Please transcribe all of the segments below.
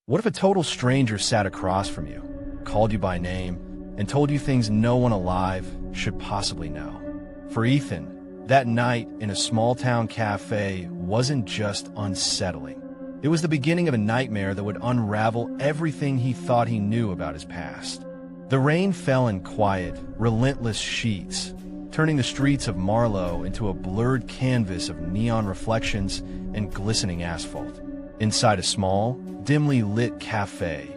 What if a total stranger sat across from you, called you by name, and told you things no one alive should possibly know? For Ethan, that night in a small-town cafe wasn't just unsettling. It was the beginning of a nightmare that would unravel everything he thought he knew about his past. The rain fell in quiet, relentless sheets, turning the streets of Marlow into a blurred canvas of neon reflections and glistening asphalt. Inside a small, dimly lit cafe,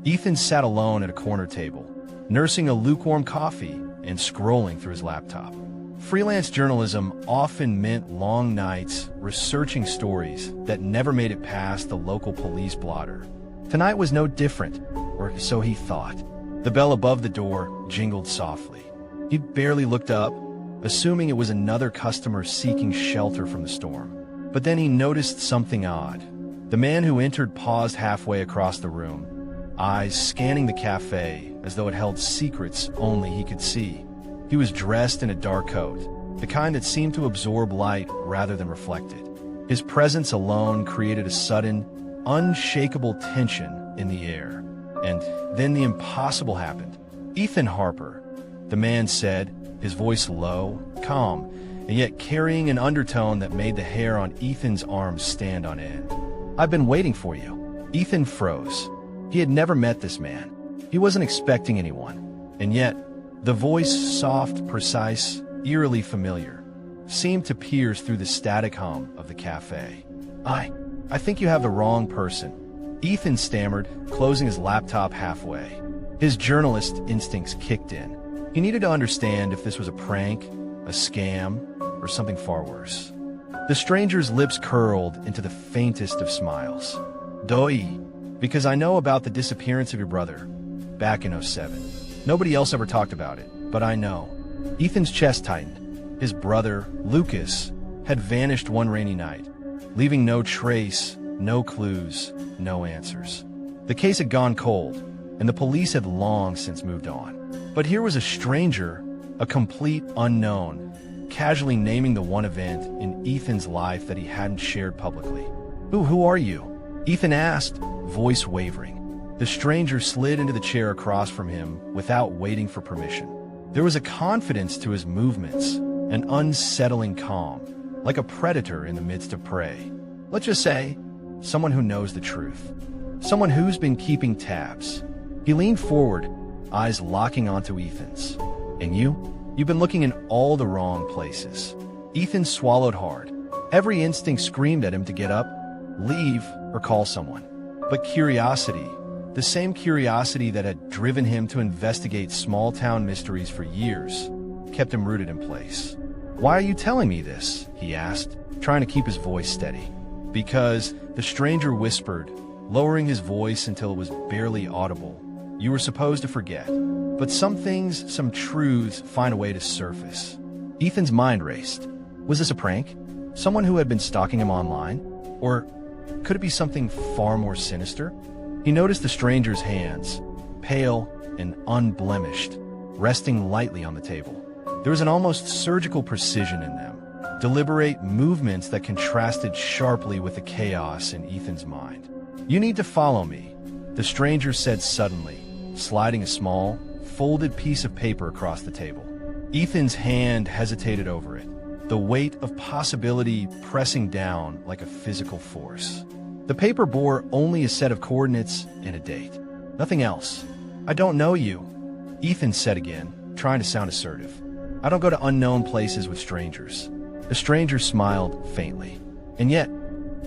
Ethan sat alone at a corner table, nursing a lukewarm coffee and scrolling through his laptop. Freelance journalism often meant long nights researching stories that never made it past the local police blotter. Tonight was no different, or so he thought. The bell above the door jingled softly. He barely looked up, assuming it was another customer seeking shelter from the storm. But then he noticed something odd. The man who entered paused halfway across the room, eyes scanning the cafe as though it held secrets only he could see. He was dressed in a dark coat, the kind that seemed to absorb light rather than reflect it. His presence alone created a sudden, unshakable tension in the air. And then the impossible happened. "Ethan Harper," the man said, his voice low, calm, and yet carrying an undertone that made the hair on Ethan's arms stand on end. "I've been waiting for you." Ethan froze. He had never met this man. He wasn't expecting anyone. And yet, the voice, soft, precise, eerily familiar, seemed to pierce through the static hum of the cafe. I think you have the wrong person," Ethan stammered, closing his laptop halfway. His journalist instincts kicked in. He needed to understand if this was a prank, a scam, or something far worse. The stranger's lips curled into the faintest of smiles. "Doi, because I know about the disappearance of your brother back in '07. Nobody else ever talked about it, but I know." Ethan's chest tightened. His brother, Lucas, had vanished one rainy night, leaving no trace, no clues, no answers. The case had gone cold, and the police had long since moved on. But here was a stranger, a complete unknown, casually naming the one event in Ethan's life that he hadn't shared publicly. Who are you?" Ethan asked, voice wavering. The stranger slid into the chair across from him without waiting for permission. There was a confidence to his movements, an unsettling calm, like a predator in the midst of prey. Let's just say, someone who knows the truth. Someone who's been keeping tabs. He leaned forward, eyes locking onto Ethan's. "And you? You've been looking in all the wrong places." Ethan swallowed hard. Every instinct screamed at him to get up, leave, or call someone. But curiosity, the same curiosity that had driven him to investigate small-town mysteries for years, kept him rooted in place. "Why are you telling me this?" he asked, trying to keep his voice steady. "Because," the stranger whispered, lowering his voice until it was barely audible, "you were supposed to forget. But some things, some truths, find a way to surface." Ethan's mind raced. Was this a prank? Someone who had been stalking him online? Or could it be something far more sinister? He noticed the stranger's hands, pale and unblemished, resting lightly on the table. There was an almost surgical precision in them, deliberate movements that contrasted sharply with the chaos in Ethan's mind. "You need to follow me," the stranger said suddenly, sliding a small, folded piece of paper across the table. Ethan's hand hesitated over it, the weight of possibility pressing down like a physical force. The paper bore only a set of coordinates and a date. Nothing else. "I don't know you," Ethan said again, trying to sound assertive. "I don't go to unknown places with strangers." The stranger smiled faintly. "And yet,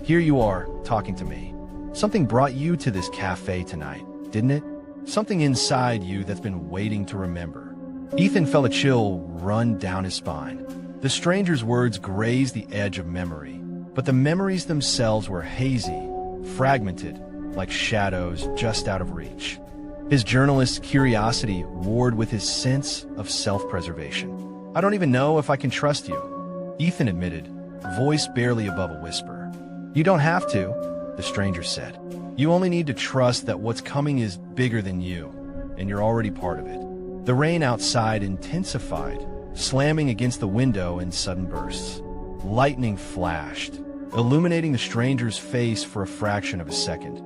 here you are, talking to me. Something brought you to this cafe tonight, didn't it? Something inside you that's been waiting to remember." Ethan felt a chill run down his spine. The stranger's words grazed the edge of memory, but the memories themselves were hazy, fragmented, like shadows just out of reach. His journalist's curiosity warred with his sense of self-preservation. "I don't even know if I can trust you," Ethan admitted, voice barely above a whisper. "You don't have to," the stranger said. "You only need to trust that what's coming is bigger than you, and you're already part of it." The rain outside intensified, slamming against the window in sudden bursts. Lightning flashed, illuminating the stranger's face for a fraction of a second.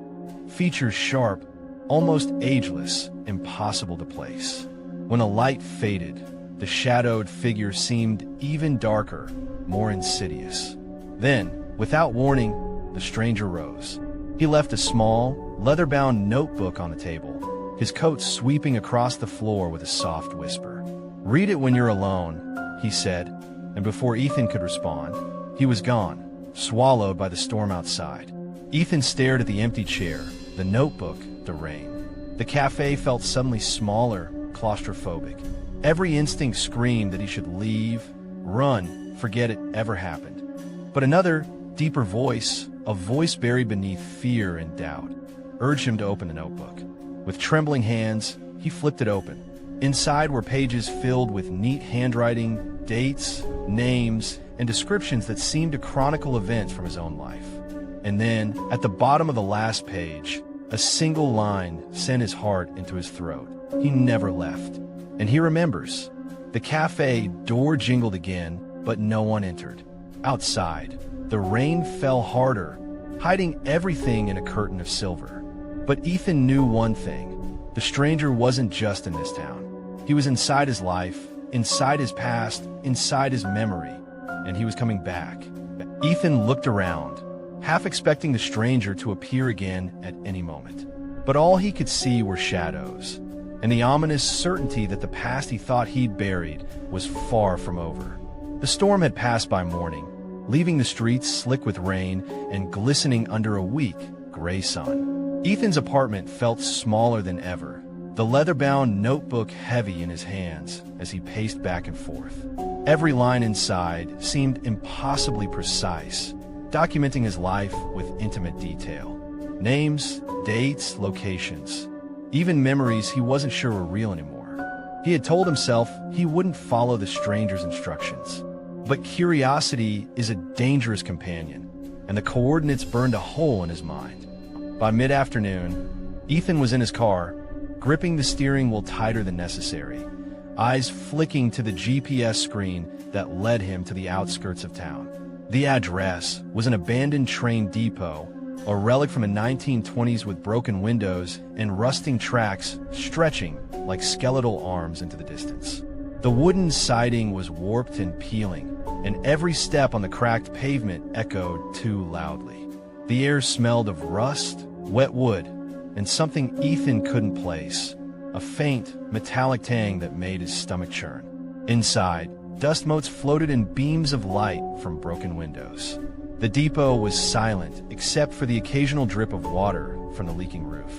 features sharp, almost ageless, impossible to place. When a light faded, the shadowed figure seemed even darker, more insidious. Then, without warning, the stranger rose. He left a small, leather-bound notebook on the table, his coat sweeping across the floor with a soft whisper. "Read it when you're alone," he said, and before Ethan could respond, he was gone, swallowed by the storm outside. Ethan stared at the empty chair, the notebook, the rain. The cafe felt suddenly smaller, claustrophobic. Every instinct screamed that he should leave, run, forget it ever happened. But another, deeper voice, a voice buried beneath fear and doubt, urged him to open the notebook. With trembling hands, he flipped it open. Inside were pages filled with neat handwriting, dates, names, and descriptions that seemed to chronicle events from his own life. And then, at the bottom of the last page, a single line sent his heart into his throat. He never left. And he remembers. The cafe door jingled again, but no one entered. Outside, the rain fell harder, hiding everything in a curtain of silver. But Ethan knew one thing. The stranger wasn't just in this town. He was inside his life, inside his past, inside his memory, and he was coming back. Ethan looked around, half expecting the stranger to appear again at any moment. But all he could see were shadows, and the ominous certainty that the past he thought he'd buried was far from over. The storm had passed by morning, leaving the streets slick with rain and glistening under a weak, gray sun. Ethan's apartment felt smaller than ever, the leather-bound notebook heavy in his hands as he paced back and forth. Every line inside seemed impossibly precise, documenting his life with intimate detail. Names, dates, locations, even memories he wasn't sure were real anymore. He had told himself he wouldn't follow the stranger's instructions. But curiosity is a dangerous companion, and the coordinates burned a hole in his mind. By mid-afternoon, Ethan was in his car, gripping the steering wheel tighter than necessary, eyes flicking to the GPS screen that led him to the outskirts of town. The address was an abandoned train depot, a relic from the 1920s with broken windows and rusting tracks stretching like skeletal arms into the distance. The wooden siding was warped and peeling, and every step on the cracked pavement echoed too loudly. The air smelled of rust, wet wood, and something Ethan couldn't place, a faint, metallic tang that made his stomach churn. Inside, dust motes floated in beams of light from broken windows. The depot was silent except for the occasional drip of water from the leaking roof.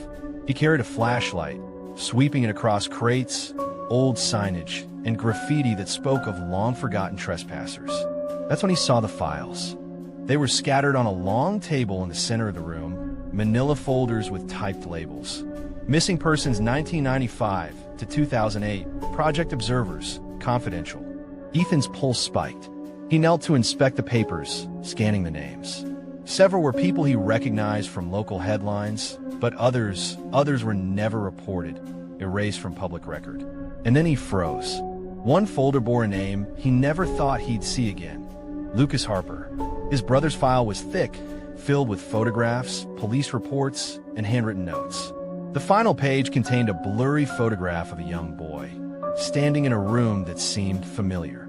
He carried a flashlight, sweeping it across crates, old signage, and graffiti that spoke of long-forgotten trespassers. That's when he saw the files. They were scattered on a long table in the center of the room, manila folders with typed labels. Missing persons 1995 to 2008, Project Observers, confidential. Ethan's pulse spiked. He knelt to inspect the papers, scanning the names. Several were people he recognized from local headlines, but others were never reported, erased from public record. And then he froze. One folder bore a name he never thought he'd see again. Lucas Harper. His brother's file was thick, filled with photographs, police reports, and handwritten notes. The final page contained a blurry photograph of a young boy, standing in a room that seemed familiar.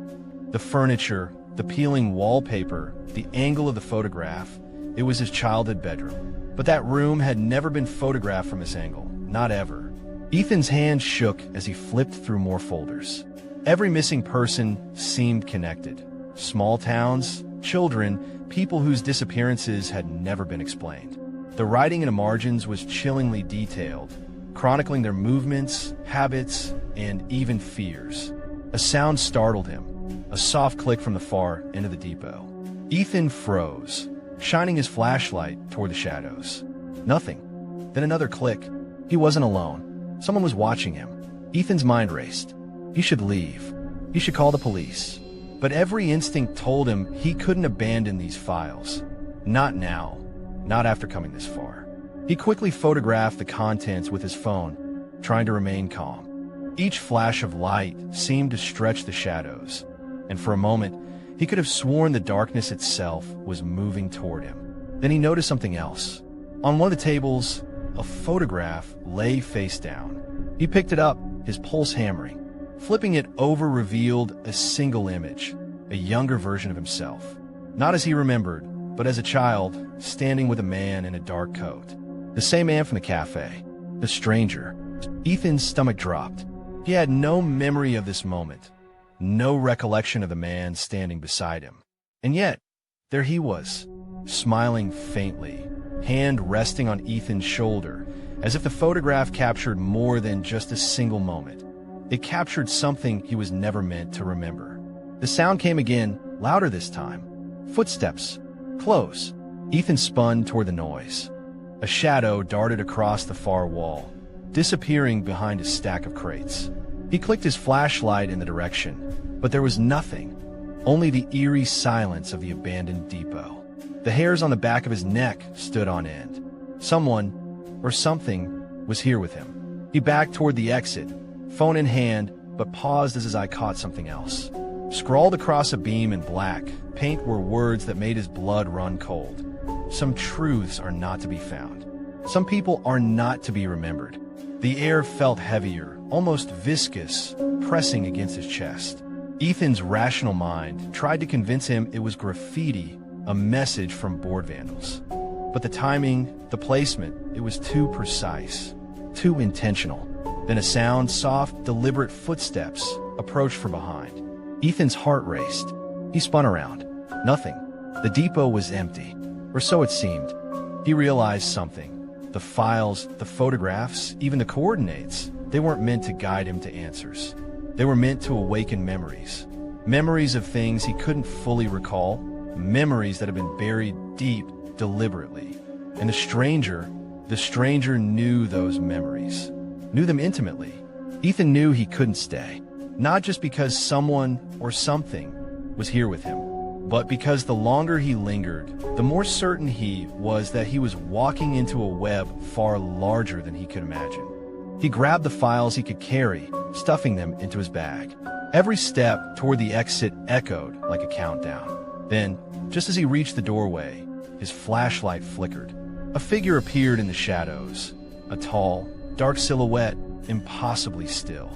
The furniture, the peeling wallpaper, the angle of the photograph, it was his childhood bedroom. But that room had never been photographed from this angle, not ever. Ethan's hand shook as he flipped through more folders. Every missing person seemed connected. Small towns, children, people whose disappearances had never been explained. The writing in the margins was chillingly detailed, chronicling their movements, habits, and even fears. A sound startled him, a soft click from the far end of the depot. Ethan froze, shining his flashlight toward the shadows. Nothing. Then another click. He wasn't alone. Someone was watching him. Ethan's mind raced. He should leave. He should call the police. But every instinct told him he couldn't abandon these files. Not now. Not after coming this far. He quickly photographed the contents with his phone, trying to remain calm. Each flash of light seemed to stretch the shadows, and for a moment, he could have sworn the darkness itself was moving toward him. Then he noticed something else. On one of the tables, a photograph lay face down. He picked it up, his pulse hammering. Flipping it over revealed a single image, a younger version of himself. Not as he remembered, but as a child, standing with a man in a dark coat. The same man from the cafe, the stranger. Ethan's stomach dropped. He had no memory of this moment, no recollection of the man standing beside him. And yet, there he was, smiling faintly, hand resting on Ethan's shoulder, as if the photograph captured more than just a single moment. It captured something he was never meant to remember. The sound came again, louder this time. Footsteps. Close. Ethan spun toward the noise. A shadow darted across the far wall, disappearing behind a stack of crates. He clicked his flashlight in the direction, but there was nothing, only the eerie silence of the abandoned depot. The hairs on the back of his neck stood on end. Someone, or something, was here with him. He backed toward the exit, phone in hand, but paused as his eye caught something else. Scrawled across a beam in black paint were words that made his blood run cold. Some truths are not to be found. Some people are not to be remembered. The air felt heavier, almost viscous, pressing against his chest. Ethan's rational mind tried to convince him it was graffiti, a message from board vandals. But the timing, the placement, it was too precise, too intentional. Then a sound, soft, deliberate footsteps approached from behind. Ethan's heart raced. He spun around. Nothing. The depot was empty, or so it seemed. He realized something. The files, the photographs, even the coordinates, they weren't meant to guide him to answers. They were meant to awaken memories. Memories of things he couldn't fully recall, memories that had been buried deep, deliberately. And the stranger knew those memories, knew them intimately. Ethan knew he couldn't stay, not just because someone or something was here with him, but because the longer he lingered, the more certain he was that he was walking into a web far larger than he could imagine. He grabbed the files he could carry, stuffing them into his bag. Every step toward the exit echoed like a countdown. Then, just as he reached the doorway, his flashlight flickered. A figure appeared in the shadows, a tall, dark silhouette, impossibly still.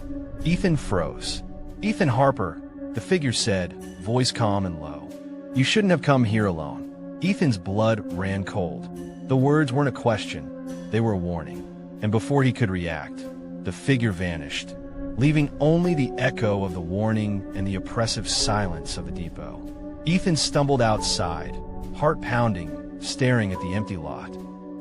Ethan froze. "Ethan Harper," the figure said, voice calm and low. "You shouldn't have come here alone." Ethan's blood ran cold. The words weren't a question, they were a warning. And before he could react, the figure vanished, leaving only the echo of the warning and the oppressive silence of the depot. Ethan stumbled outside, heart pounding, staring at the empty lot.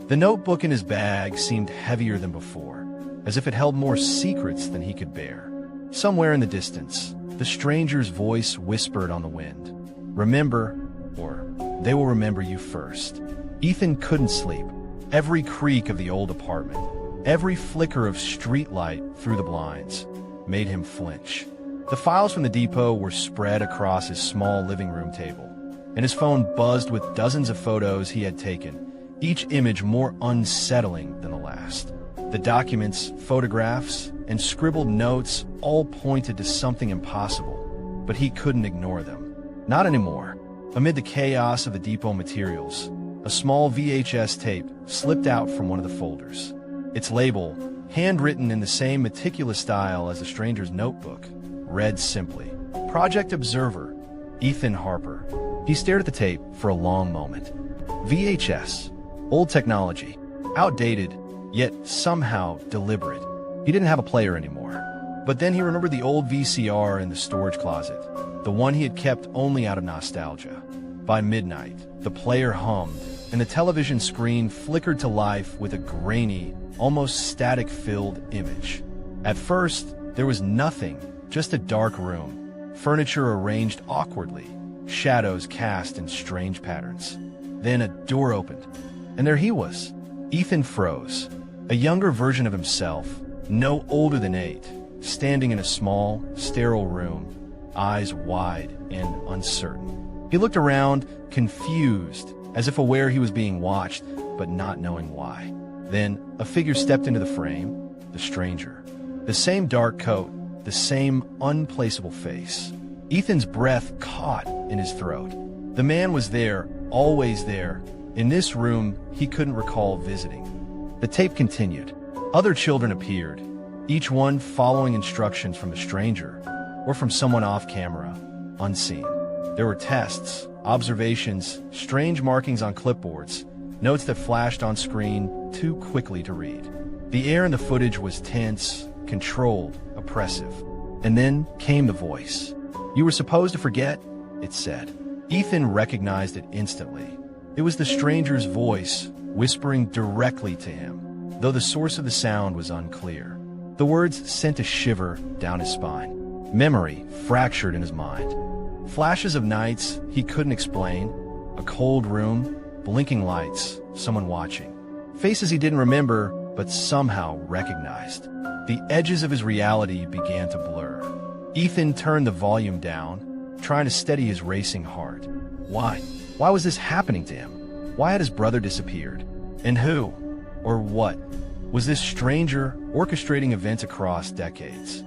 The notebook in his bag seemed heavier than before, as if it held more secrets than he could bear. Somewhere in the distance, the stranger's voice whispered on the wind, "Remember, or they will remember you first." Ethan couldn't sleep. Every creak of the old apartment, every flicker of streetlight through the blinds, made him flinch. The files from the depot were spread across his small living room table, and his phone buzzed with dozens of photos he had taken, each image more unsettling than the last. The documents, photographs, and scribbled notes all pointed to something impossible, but he couldn't ignore them. Not anymore. Amid the chaos of the depot materials, a small VHS tape slipped out from one of the folders. Its label, handwritten in the same meticulous style as the stranger's notebook, read simply, "Project Observer, Ethan Harper." He stared at the tape for a long moment. VHS, old technology, outdated, yet somehow deliberate. He didn't have a player anymore. But then he remembered the old VCR in the storage closet, the one he had kept only out of nostalgia. By midnight, the player hummed, and the television screen flickered to life with a grainy, almost static-filled image. At first, there was nothing, just a dark room, furniture arranged awkwardly, shadows cast in strange patterns. Then a door opened, and there he was. Ethan froze, a younger version of himself, no older than 8, standing in a small, sterile room, eyes wide and uncertain. He looked around, confused, as if aware he was being watched, but not knowing why. Then a figure stepped into the frame, the stranger. The same dark coat, the same unplaceable face. Ethan's breath caught in his throat. The man was there, always there, in this room he couldn't recall visiting. The tape continued. Other children appeared, each one following instructions from the stranger or from someone off camera, unseen. There were tests, observations, strange markings on clipboards, notes that flashed on screen too quickly to read. The air in the footage was tense, controlled, oppressive. And then came the voice. "You were supposed to forget," it said. Ethan recognized it instantly. It was the stranger's voice, whispering directly to him, though the source of the sound was unclear. The words sent a shiver down his spine. Memory fractured in his mind. Flashes of nights he couldn't explain, a cold room, blinking lights, someone watching. Faces he didn't remember, but somehow recognized. The edges of his reality began to blur. Ethan turned the volume down, trying to steady his racing heart. Why? Why was this happening to him? Why had his brother disappeared? And who, or what, was this stranger orchestrating events across decades?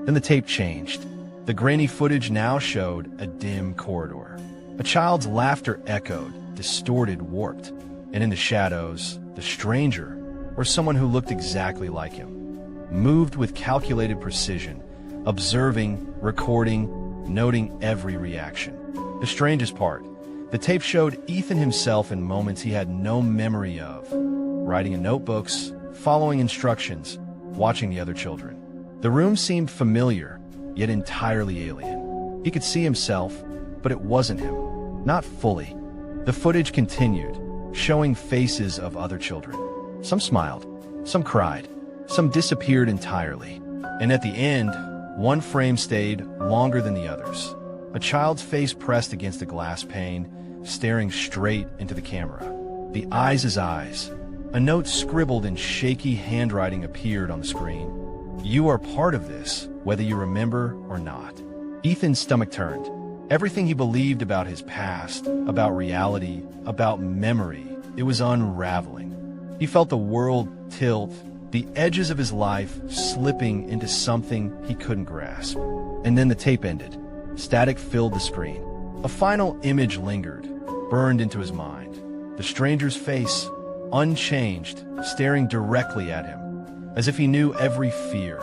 Then the tape changed. The grainy footage now showed a dim corridor. A child's laughter echoed, distorted, warped. And in the shadows, the stranger, or someone who looked exactly like him, moved with calculated precision, observing, recording, noting every reaction. The strangest part, the tape showed Ethan himself in moments he had no memory of, writing in notebooks, following instructions, watching the other children. The room seemed familiar, yet entirely alien. He could see himself, but it wasn't him. Not fully. The footage continued, showing faces of other children. Some smiled, some cried, some disappeared entirely. And at the end, one frame stayed longer than the others. A child's face pressed against a glass pane, staring straight into the camera. The eyes' eyes. A note scribbled in shaky handwriting appeared on the screen. "You are part of this, whether you remember or not." Ethan's stomach turned. Everything he believed about his past, about reality, about memory, it was unraveling. He felt the world tilt, the edges of his life slipping into something he couldn't grasp. And then the tape ended. Static filled the screen. A final image lingered, burned into his mind. The stranger's face, unchanged, staring directly at him, as if he knew every fear,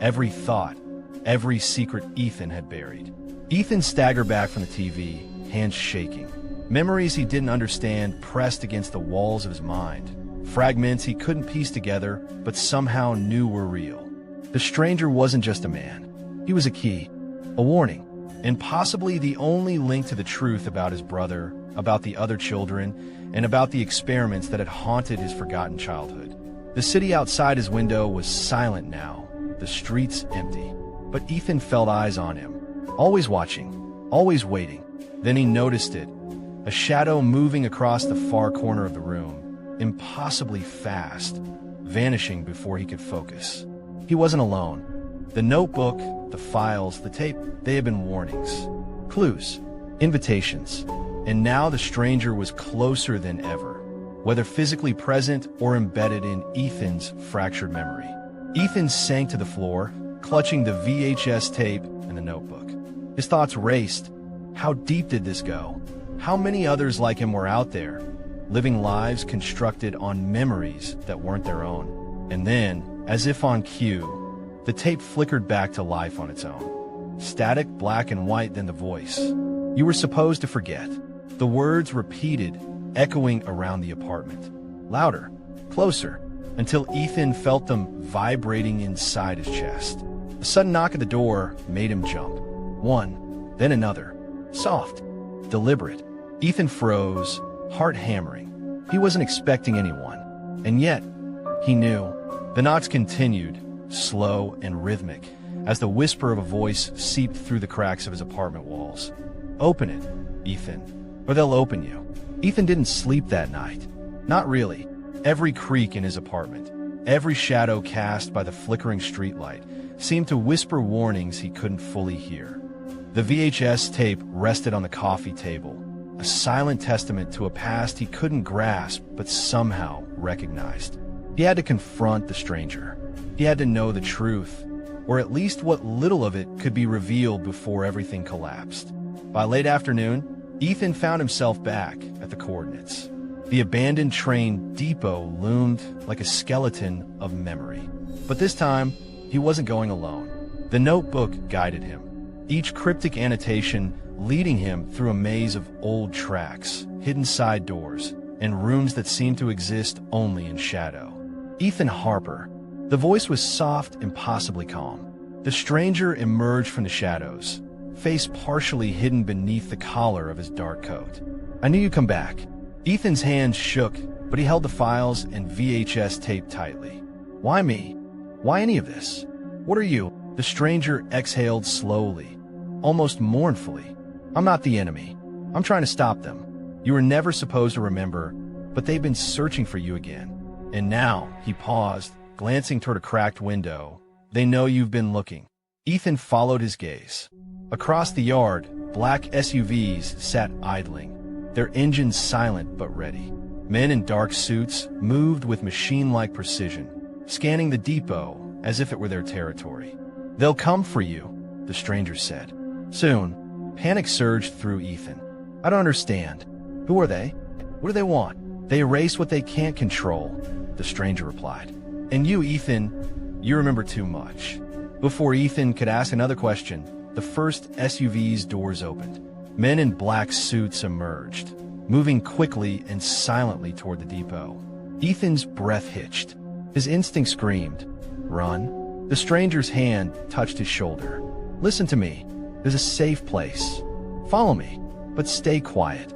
every thought, every secret Ethan had buried. Ethan staggered back from the TV, hands shaking. Memories he didn't understand pressed against the walls of his mind. Fragments he couldn't piece together, but somehow knew were real. The stranger wasn't just a man. He was a key, a warning, and possibly the only link to the truth about his brother, about the other children, and about the experiments that had haunted his forgotten childhood. The city outside his window was silent now, the streets empty. But Ethan felt eyes on him, always watching, always waiting. Then he noticed it, a shadow moving across the far corner of the room, impossibly fast, vanishing before he could focus. He wasn't alone. The notebook, the files, the tape, they had been warnings, clues, invitations. And now the stranger was closer than ever, whether physically present or embedded in Ethan's fractured memory. Ethan sank to the floor, clutching the VHS tape and the notebook. His thoughts raced. How deep did this go? How many others like him were out there, living lives constructed on memories that weren't their own? And then, as if on cue, the tape flickered back to life on its own. Static, black and white, then the voice. "You were supposed to forget." The words repeated, echoing around the apartment. Louder, closer, until Ethan felt them vibrating inside his chest. A sudden knock at the door made him jump. One, then another. Soft, deliberate. Ethan froze, heart hammering. He wasn't expecting anyone. And yet, he knew. The knocks continued, slow and rhythmic, as the whisper of a voice seeped through the cracks of his apartment walls. "Open it, Ethan, or they'll open you." Ethan didn't sleep that night. Not really. Every creak in his apartment, every shadow cast by the flickering streetlight, seemed to whisper warnings he couldn't fully hear. The VHS tape rested on the coffee table, a silent testament to a past he couldn't grasp but somehow recognized. He had to confront the stranger. He had to know the truth, or at least what little of it could be revealed before everything collapsed. By late afternoon, Ethan found himself back at the coordinates. The abandoned train depot loomed like a skeleton of memory. But this time, he wasn't going alone. The notebook guided him, each cryptic annotation leading him through a maze of old tracks, hidden side doors, and rooms that seemed to exist only in shadow. Ethan Harper. The voice was soft and possibly calm. The stranger emerged from the shadows, face partially hidden beneath the collar of his dark coat. "I knew you'd come back." Ethan's hands shook, but he held the files and VHS tape tightly. "Why me? Why any of this? What are you?" The stranger exhaled slowly, almost mournfully. "I'm not the enemy. I'm trying to stop them. You were never supposed to remember, but they've been searching for you again. And now," he paused, glancing toward a cracked window, "they know you've been looking." Ethan followed his gaze. Across the yard, black SUVs sat idling, their engines silent but ready. Men in dark suits moved with machine-like precision, scanning the depot as if it were their territory. "They'll come for you," the stranger said. Soon, panic surged through Ethan. "I don't understand. Who are they? What do they want?" "They erase what they can't control," the stranger replied. "And you, Ethan, you remember too much." Before Ethan could ask another question, the first SUV's doors opened. Men in black suits emerged, moving quickly and silently toward the depot. Ethan's breath hitched. His instinct screamed, "Run." The stranger's hand touched his shoulder. "Listen to me. There's a safe place. Follow me, but stay quiet.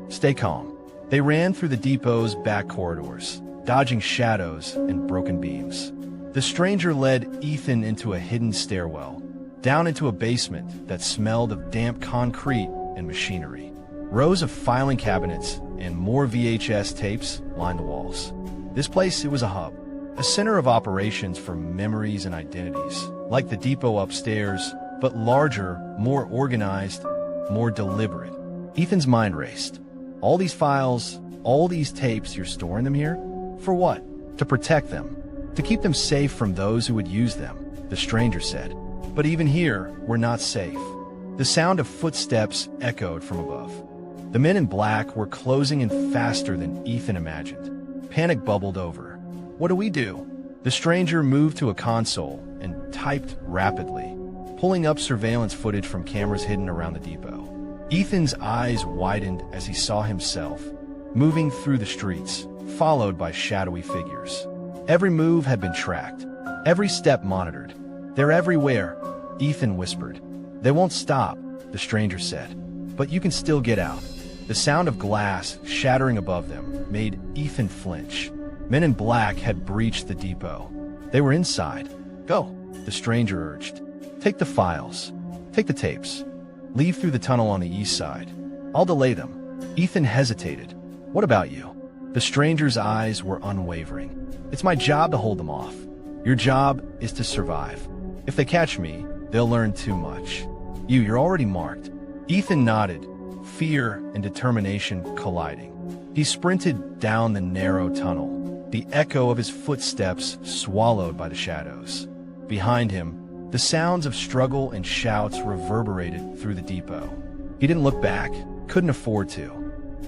Stay calm." They ran through the depot's back corridors, dodging shadows and broken beams. The stranger led Ethan into a hidden stairwell, down into a basement that smelled of damp concrete and machinery. Rows of filing cabinets and more VHS tapes lined the walls. This place, it was a hub, a center of operations for memories and identities, like the depot upstairs, but larger, more organized, more deliberate. Ethan's mind raced. All these files, all these tapes, you're storing them here? For what? To protect them. To keep them safe from those who would use them, the stranger said. But even here, we're not safe. The sound of footsteps echoed from above. The men in black were closing in faster than Ethan imagined. Panic bubbled over. "What do we do?" The stranger moved to a console and typed rapidly, pulling up surveillance footage from cameras hidden around the depot. Ethan's eyes widened as he saw himself, moving through the streets, followed by shadowy figures. Every move had been tracked, every step monitored. "They're everywhere," Ethan whispered. "They won't stop," the stranger said. "But you can still get out." The sound of glass shattering above them made Ethan flinch. Men in black had breached the depot. They were inside. "Go," the stranger urged. "Take the files. Take the tapes. Leave through the tunnel on the east side. I'll delay them." Ethan hesitated. "What about you?" The stranger's eyes were unwavering. "It's my job to hold them off. Your job is to survive. If they catch me, they'll learn too much. You're already marked." Ethan nodded, fear and determination colliding. He sprinted down the narrow tunnel, the echo of his footsteps swallowed by the shadows. Behind him, the sounds of struggle and shouts reverberated through the depot. He didn't look back, couldn't afford to.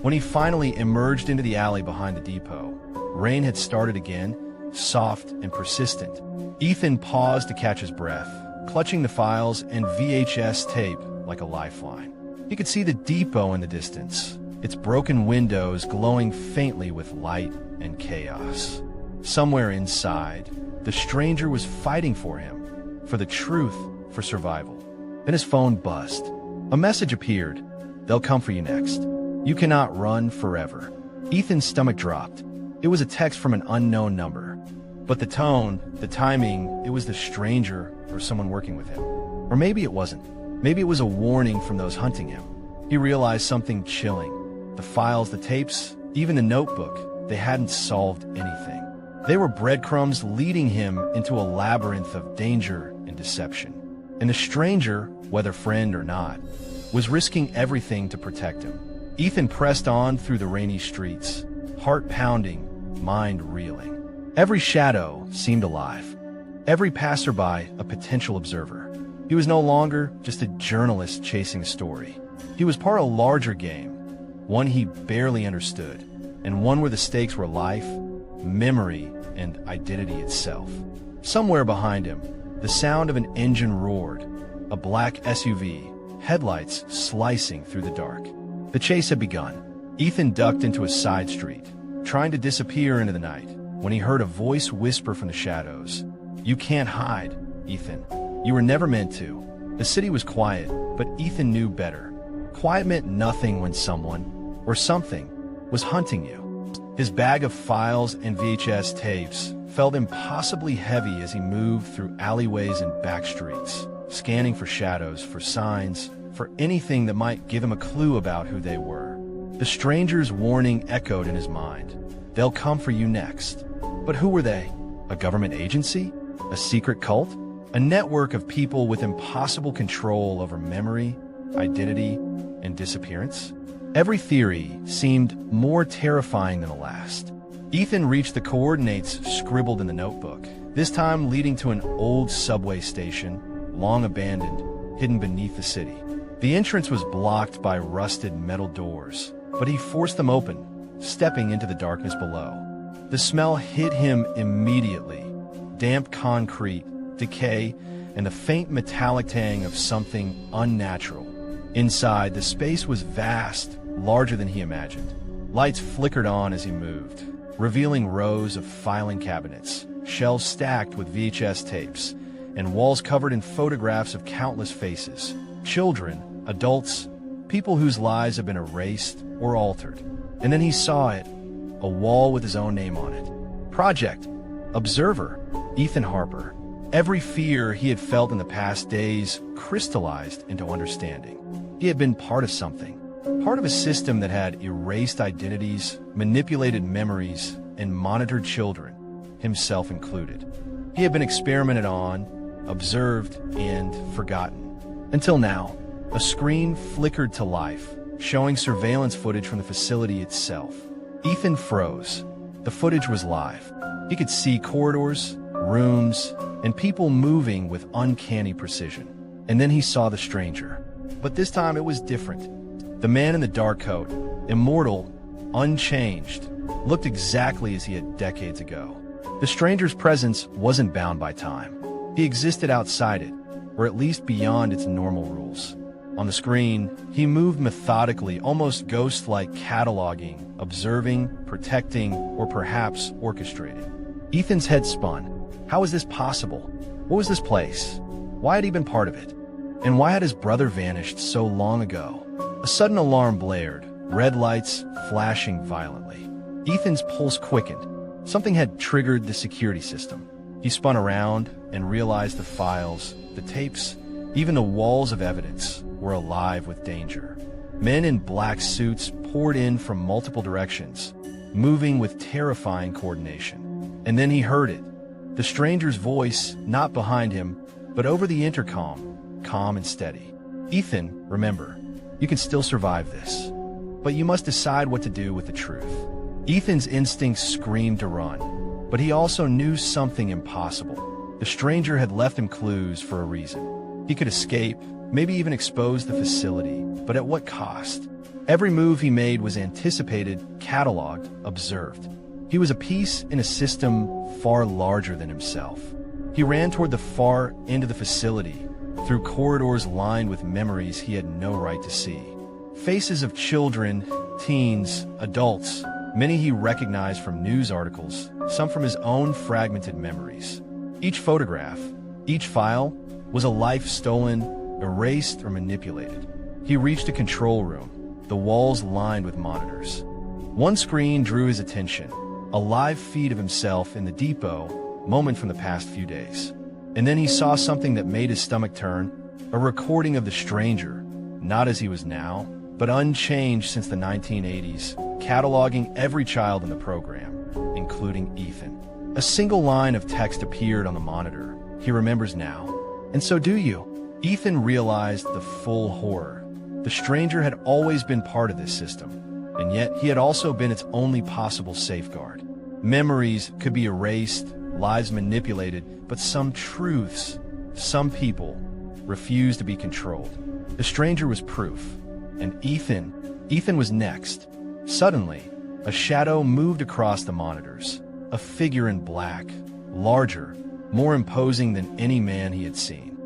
When he finally emerged into the alley behind the depot, rain had started again, soft and persistent. Ethan paused to catch his breath, clutching the files and VHS tape like a lifeline. He could see the depot in the distance, its broken windows glowing faintly with light and chaos. Somewhere inside, the stranger was fighting for him, for the truth, for survival. Then his phone buzzed. A message appeared. "They'll come for you next. You cannot run forever." Ethan's stomach dropped. It was a text from an unknown number. But the tone, the timing, it was the stranger or someone working with him. Or maybe it wasn't. Maybe it was a warning from those hunting him. He realized something chilling. The files, the tapes, even the notebook, they hadn't solved anything. They were breadcrumbs leading him into a labyrinth of danger and deception. And the stranger, whether friend or not, was risking everything to protect him. Ethan pressed on through the rainy streets, heart pounding, mind reeling. Every shadow seemed alive, every passerby a potential observer. He was no longer just a journalist chasing a story. He was part of a larger game, one he barely understood, and one where the stakes were life, memory, and identity itself. Somewhere behind him, the sound of an engine roared, a black SUV, headlights slicing through the dark. The chase had begun. Ethan ducked into a side street, trying to disappear into the night, when he heard a voice whisper from the shadows. "You can't hide, Ethan. You were never meant to." The city was quiet, but Ethan knew better. Quiet meant nothing when someone, or something, was hunting you. His bag of files and VHS tapes felt impossibly heavy as he moved through alleyways and back streets, scanning for shadows, for signs, for anything that might give him a clue about who they were. The stranger's warning echoed in his mind. They'll come for you next. But who were they? A government agency? A secret cult? A network of people with impossible control over memory, identity, and disappearance? Every theory seemed more terrifying than the last. Ethan reached the coordinates scribbled in the notebook, this time leading to an old subway station, long abandoned, hidden beneath the city. The entrance was blocked by rusted metal doors, but he forced them open, stepping into the darkness below. The smell hit him immediately. Damp concrete, decay, and the faint metallic tang of something unnatural. Inside, the space was vast, larger than he imagined. Lights flickered on as he moved, revealing rows of filing cabinets, shelves stacked with VHS tapes, and walls covered in photographs of countless faces. Children, adults, people whose lives had been erased or altered. And then he saw it, a wall with his own name on it. Project, Observer, Ethan Harper. Every fear he had felt in the past days crystallized into understanding. He had been part of something, part of a system that had erased identities, manipulated memories, and monitored children, himself included. He had been experimented on, observed, and forgotten. Until now, a screen flickered to life, showing surveillance footage from the facility itself. Ethan froze. The footage was live. He could see corridors, rooms, and people moving with uncanny precision. And then he saw the stranger. But this time it was different. The man in the dark coat, immortal, unchanged, looked exactly as he had decades ago. The stranger's presence wasn't bound by time. He existed outside it, or at least beyond its normal rules. On the screen, he moved methodically, almost ghost-like, cataloging, observing, protecting, or perhaps orchestrating. Ethan's head spun. How was this possible? What was this place? Why had he been part of it? And why had his brother vanished so long ago? A sudden alarm blared, red lights flashing violently. Ethan's pulse quickened. Something had triggered the security system. He spun around and realized the files, the tapes, even the walls of evidence were alive with danger. Men in black suits poured in from multiple directions, moving with terrifying coordination. And then he heard it. The stranger's voice, not behind him, but over the intercom, calm and steady. "Ethan, remember, you can still survive this. But you must decide what to do with the truth." Ethan's instincts screamed to run, but he also knew something impossible. The stranger had left him clues for a reason. He could escape, maybe even expose the facility, but at what cost? Every move he made was anticipated, cataloged, observed. He was a piece in a system far larger than himself. He ran toward the far end of the facility, through corridors lined with memories he had no right to see. Faces of children, teens, adults, many he recognized from news articles, some from his own fragmented memories. Each photograph, each file, was a life stolen, erased, or manipulated. He reached a control room, the walls lined with monitors. One screen drew his attention, a live feed of himself in the depot, moment from the past few days. And then he saw something that made his stomach turn, a recording of the stranger, not as he was now, but unchanged since the 1980s, cataloging every child in the program, including Ethan. A single line of text appeared on the monitor. He remembers now. And so do you. Ethan realized the full horror. The stranger had always been part of this system, and yet he had also been its only possible safeguard. Memories could be erased, lives manipulated, but some truths, some people, refused to be controlled. The stranger was proof, and Ethan was next. Suddenly, A shadow moved across the monitors, a figure in black, larger, more imposing than any man he had seen.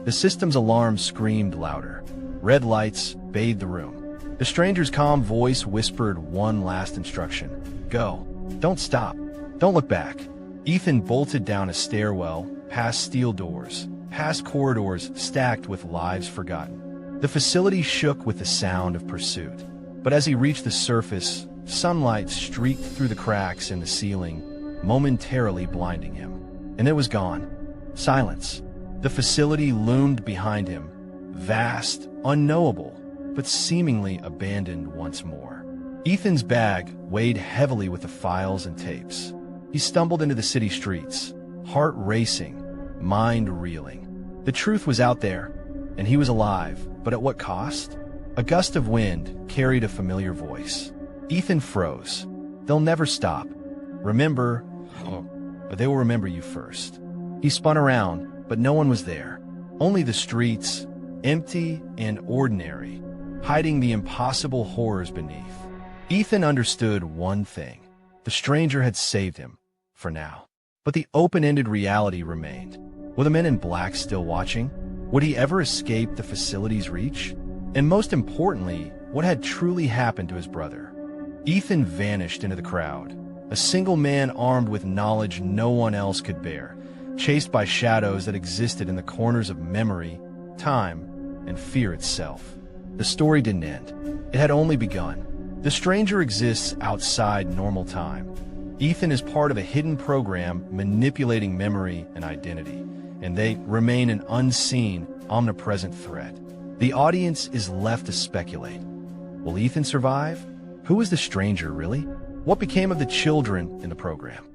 The system's alarm screamed louder. Red lights bathed the room. The stranger's calm voice whispered one last instruction. Go. Don't stop. Don't look back. Ethan bolted down a stairwell, past steel doors, past corridors stacked with lives forgotten. The facility shook with the sound of pursuit. But as he reached the surface, sunlight streaked through the cracks in the ceiling, momentarily blinding him. And it was gone. Silence. The facility loomed behind him, vast, unknowable, but seemingly abandoned once more. Ethan's bag weighed heavily with the files and tapes. He stumbled into the city streets, heart racing, mind reeling. The truth was out there, and he was alive, but at what cost? A gust of wind carried a familiar voice. Ethan froze. They'll never stop. Remember, but they will remember you first. He spun around, but no one was there. Only the streets, empty and ordinary, hiding the impossible horrors beneath. Ethan understood one thing. The stranger had saved him, for now. But the open-ended reality remained. Were the men in black still watching? Would he ever escape the facility's reach? And most importantly, what had truly happened to his brother? Ethan vanished into the crowd, a single man armed with knowledge no one else could bear, chased by shadows that existed in the corners of memory, time, and fear itself. The story didn't end. It had only begun. The stranger exists outside normal time. Ethan is part of a hidden program manipulating memory and identity, and they remain an unseen, omnipresent threat. The audience is left to speculate. Will Ethan survive? Who is the stranger, really? What became of the children in the program?